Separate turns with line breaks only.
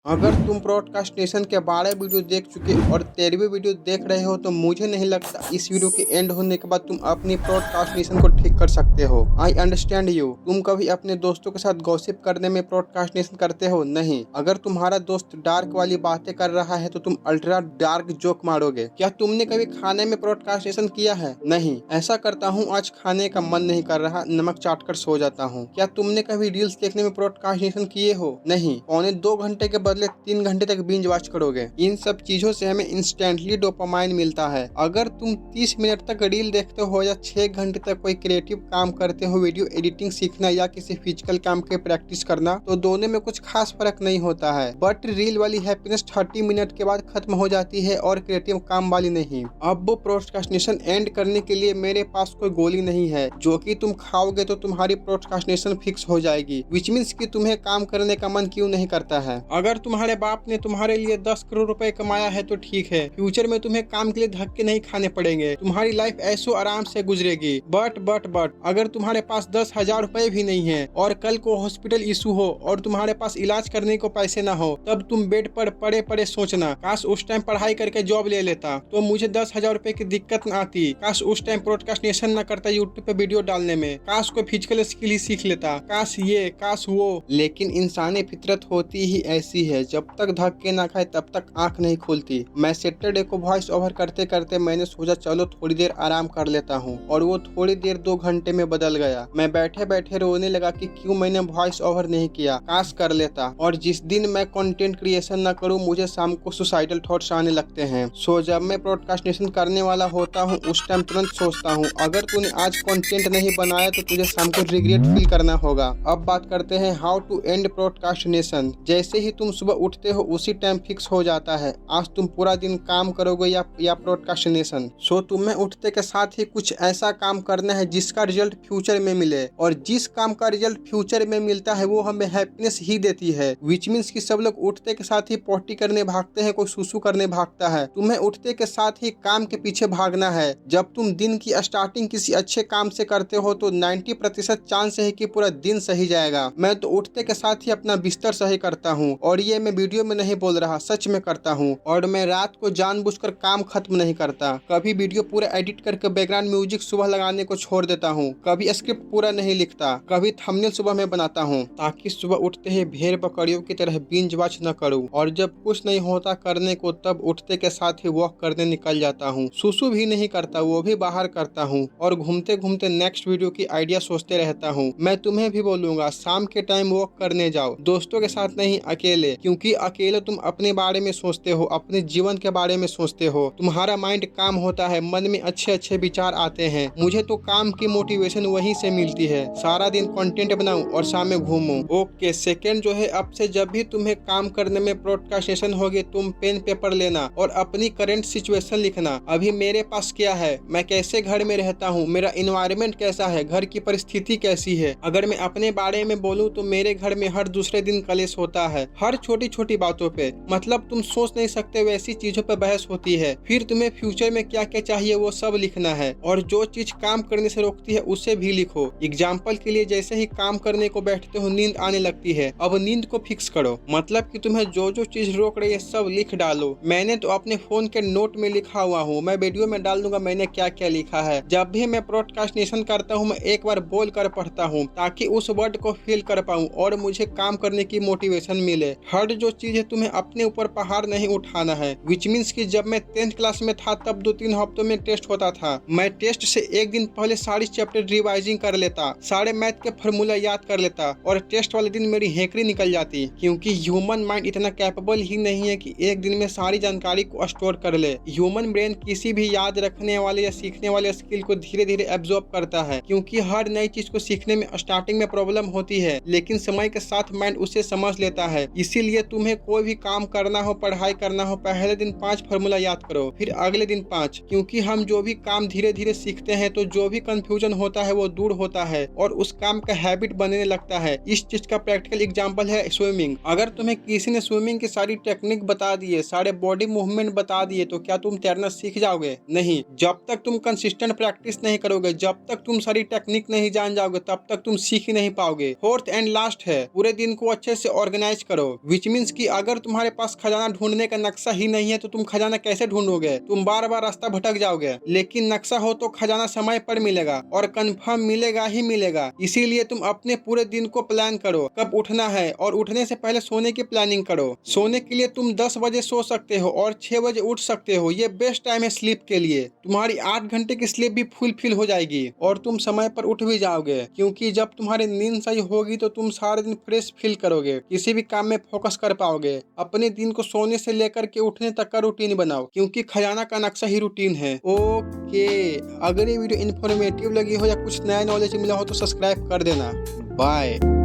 अगर तुम प्रोडकास्टिनेशन के 12 वीडियो देख चुके और 13वीं वीडियो देख रहे हो तो मुझे नहीं लगता इस वीडियो के एंड होने के बाद तुम अपनी प्रोडकास्टिनेशन को ठीक कर सकते हो। I understand you. तुम कभी अपने दोस्तों के साथ गॉसिप करने में प्रोडकास्टिनेशन करते हो? नहीं। अगर तुम्हारा दोस्त डार्क वाली बातें कर रहा है तो तुम अल्ट्रा डार्क जोक मारोगे। क्या तुमने कभी खाने में प्रोडकास्टिनेशन किया है? नहीं। ऐसा करता हूँ, आज खाने का मन नहीं कर रहा, नमक चाट कर सो जाता हूँ। क्या तुमने कभी रील्स देखने में प्रोडकास्टिनेशन किए हो? नहीं। पौने 2 घंटे के बदले 3 घंटे तक बिंज वॉच करोगे। इन सब चीजों से हमें इंस्टेंटली डोपामाइन मिलता है। अगर तुम 30 मिनट तक रील देखते हो या 6 घंटे तक कोई क्रिएटिव काम करते हो, वीडियो एडिटिंग सीखना या किसी फिजिकल काम के प्रैक्टिस करना, तो दोनों में कुछ खास फर्क नहीं होता है। बट रील वाली हैप्पीनेस 30 मिनट के बाद खत्म हो जाती है और क्रिएटिव काम वाली नहीं। अब वो प्रोडकास्टिनेशन एंड करने के लिए मेरे पास कोई गोली नहीं है जो कि तुम खाओगे तो तुम्हारी प्रोडकास्टिनेशन फिक्स हो जाएगी। विच मीन्स कि तुम्हें काम करने का मन क्यों नहीं करता है? अगर तुम्हारे बाप ने तुम्हारे लिए 10 करोड़ रुपए कमाया है तो ठीक है, फ्यूचर में तुम्हें काम के लिए धक्के नहीं खाने पड़ेंगे, तुम्हारी लाइफ ऐसो आराम से गुजरेगी। बट अगर तुम्हारे पास 10,000 रुपए भी नहीं है और कल को हॉस्पिटल इशू हो और तुम्हारे पास इलाज करने को पैसे ना हो, तब तुम बेड पर पड़े पड़े सोचना, काश उस टाइम पढ़ाई करके जॉब ले लेता तो मुझे 10,000 रुपए की दिक्कत न आती, काश उस टाइम प्रोडकास्टिनेशन न करता यूट्यूब पे वीडियो डालने में, काश कोई फिजिकल स्किल ही सीख लेता, काश ये काश वो। लेकिन इंसानी फितरत होती ही ऐसी है, जब तक धक्के ना खाए तब तक आंख नहीं खुलती। मैं सैटरडे को वॉइस ओवर करते करते मैंने सोचा चलो थोड़ी देर आराम कर लेता हूँ, और वो थोड़ी देर 2 घंटे में बदल गया। मैं बैठे बैठे रोने लगा कि क्यों मैंने वॉइस ओवर नहीं किया, काश कर लेता। और जिस दिन मैं कंटेंट क्रिएशन न करूँ, मुझे शाम को सुसाइडल थॉट्स आने लगते हैं। सो जब मैं प्रोडकास्टिनेशन करने वाला होता हूँ उस टाइम तुरंत सोचता हूँ, अगर तूने आज कंटेंट नहीं बनाया तो तुझे शाम को रिग्रेट फील करना होगा। अब बात करते हैं हाउ टू एंड प्रोडकास्टिनेशन। जैसे ही तुम सुबह उठते हो उसी टाइम फिक्स हो जाता है आज तुम पूरा दिन काम करोगे या प्रोडकास्टिनेशन। सो तुम्हें उठते के साथ ही कुछ ऐसा काम करना है जिसका रिजल्ट फ्यूचर में मिले, और जिस काम का रिजल्ट फ्यूचर में मिलता है वो हमें हैप्पीनेस ही देती है। विच मीन्स कि सब लोग उठते के साथ ही पोटी करने भागते हैं, कोई सुसु करने भागता है, तुम्हें उठते के साथ ही काम के पीछे भागना है। जब तुम दिन की स्टार्टिंग किसी अच्छे काम से करते हो तो 90% चांस है कि पूरा दिन सही जाएगा। मैं तो उठते के साथ ही अपना बिस्तर सही करता हूँ, और ये मैं वीडियो में नहीं बोल रहा, सच में करता हूँ। और मैं रात को जानबूझकर काम खत्म नहीं करता। कभी वीडियो पूरा एडिट करके बैकग्राउंड म्यूजिक सुबह लगाने को छोड़ देता हूँ, कभी स्क्रिप्ट पूरा नहीं लिखता, कभी थंबनेल सुबह में बनाता हूँ, ताकि सुबह उठते ही भेड़ बकरियों की तरह बिंज वॉच न करूँ। और जब कुछ नहीं होता करने को तब उठते के साथ ही वॉक करने निकल जाता हूँ। सुसु भी नहीं करता, वो भी बाहर करता हूँ, और घूमते घूमते नेक्स्ट वीडियो की आइडिया सोचते रहता हूँ। मैं तुम्हें भी बोलूंगा शाम के टाइम वॉक करने जाओ, दोस्तों के साथ नहीं, अकेले। क्योंकि अकेले तुम अपने बारे में सोचते हो, अपने जीवन के बारे में सोचते हो, तुम्हारा माइंड काम होता है, मन में अच्छे अच्छे विचार आते हैं। मुझे तो काम की मोटिवेशन वहीं से मिलती है। सारा दिन कंटेंट बनाऊं और शाम में घूमूं। ओके, सेकंड जो है, अब से जब भी तुम्हें काम करने में प्रोडकास्टिनेशन होगी, तुम पेन पेपर लेना और अपनी करंट सिचुएशन लिखना। अभी मेरे पास क्या है, मैं कैसे घर में रहता हूँ, मेरा इन्वायरमेंट कैसा है, घर की परिस्थिति कैसी है। अगर मैं अपने बारे में बोलूँ तो मेरे घर में हर दूसरे दिन कलेश होता है, हर छोटी छोटी बातों पे, मतलब तुम सोच नहीं सकते वैसी चीजों पे बहस होती है। फिर तुम्हें फ्यूचर में क्या क्या चाहिए वो सब लिखना है, और जो चीज काम करने से रोकती है उसे भी लिखो। एग्जाम्पल के लिए, जैसे ही काम करने को बैठते हो नींद आने लगती है, अब नींद को फिक्स करो, मतलब कि तुम्हें जो जो चीज रोक रही है सब लिख डालो। मैंने तो अपने फोन के नोट में लिखा हुआ हूँ, मैं वीडियो में डाल दूंगा मैंने क्या क्या लिखा है। जब भी मैं प्रोडकास्टिनेशन करता हूँ मैं एक बार बोल कर पढ़ता हूँ, ताकि उस वर्ड को फील कर पाऊँ और मुझे काम करने की मोटिवेशन मिले। हर जो चीज है तुम्हें अपने ऊपर पहाड़ नहीं उठाना है। विच मीन्स कि जब मैं 10th क्लास में था तब 2-3 हफ्तों में टेस्ट होता था, मैं टेस्ट से एक दिन पहले सारी चैप्टर रिवाइजिंग कर लेता, सारे मैथ के फॉर्मूला याद कर लेता, और टेस्ट वाले दिन मेरी हेकड़ी निकल जाती। क्योंकि ह्यूमन माइंड इतना कैपेबल ही नहीं है कि एक दिन में सारी जानकारी को स्टोर कर ले। ह्यूमन ब्रेन किसी भी याद रखने वाले या सीखने वाले स्किल को धीरे धीरे एब्जॉर्ब करता है, क्योंकि हर नई चीज को सीखने में स्टार्टिंग में प्रॉब्लम होती है, लेकिन समय के साथ माइंड उसे समझ लेता है। इसीलिए तुम्हें कोई भी काम करना हो, पढ़ाई करना हो, पहले दिन 5 फॉर्मूला याद करो, फिर अगले दिन 5। क्योंकि हम जो भी काम धीरे धीरे सीखते हैं तो जो भी कंफ्यूजन होता है वो दूर होता है और उस काम का हैबिट बनने लगता है। इस चीज का प्रैक्टिकल एग्जांपल है स्विमिंग। अगर तुम्हें किसी ने स्विमिंग की सारी टेक्निक बता दिए, सारे बॉडी मूवमेंट बता दिए, तो क्या तुम तैरना सीख जाओगे? नहीं। जब तक तुम कंसिस्टेंट प्रैक्टिस नहीं करोगे, जब तक तुम सारी टेक्निक नहीं जान जाओगे, तब तक तुम सीख ही नहीं पाओगे। फोर्थ एंड लास्ट है, पूरे दिन को अच्छे से ऑर्गेनाइज करो। विच मीन्स कि अगर तुम्हारे पास खजाना ढूंढने का नक्शा ही नहीं है तो तुम खजाना कैसे ढूंढोगे? तुम बार बार रास्ता भटक जाओगे। लेकिन नक्शा हो तो खजाना समय पर मिलेगा और कंफर्म मिलेगा ही मिलेगा। इसीलिए तुम अपने पूरे दिन को प्लान करो, कब उठना है, और उठने से पहले सोने की प्लानिंग करो। सोने के लिए तुम 10 बजे सो सकते हो और 6 बजे उठ सकते हो। ये बेस्ट टाइम है स्लीप के लिए। तुम्हारी 8 घंटे की स्लीप भी फुलफिल हो जाएगी और तुम समय पर उठ भी जाओगे, क्योंकि जब तुम्हारी नींद सही होगी तो तुम सारे दिन फ्रेश फील करोगे, किसी भी काम में फोकस कर पाओगे। अपने दिन को सोने से लेकर के उठने तक का रूटीन बनाओ, क्योंकि खजाना का नक्शा ही रूटीन है। ओके, अगर ये वीडियो इन्फॉर्मेटिव लगी हो या कुछ नया नॉलेज मिला हो तो सब्सक्राइब कर देना। बाय।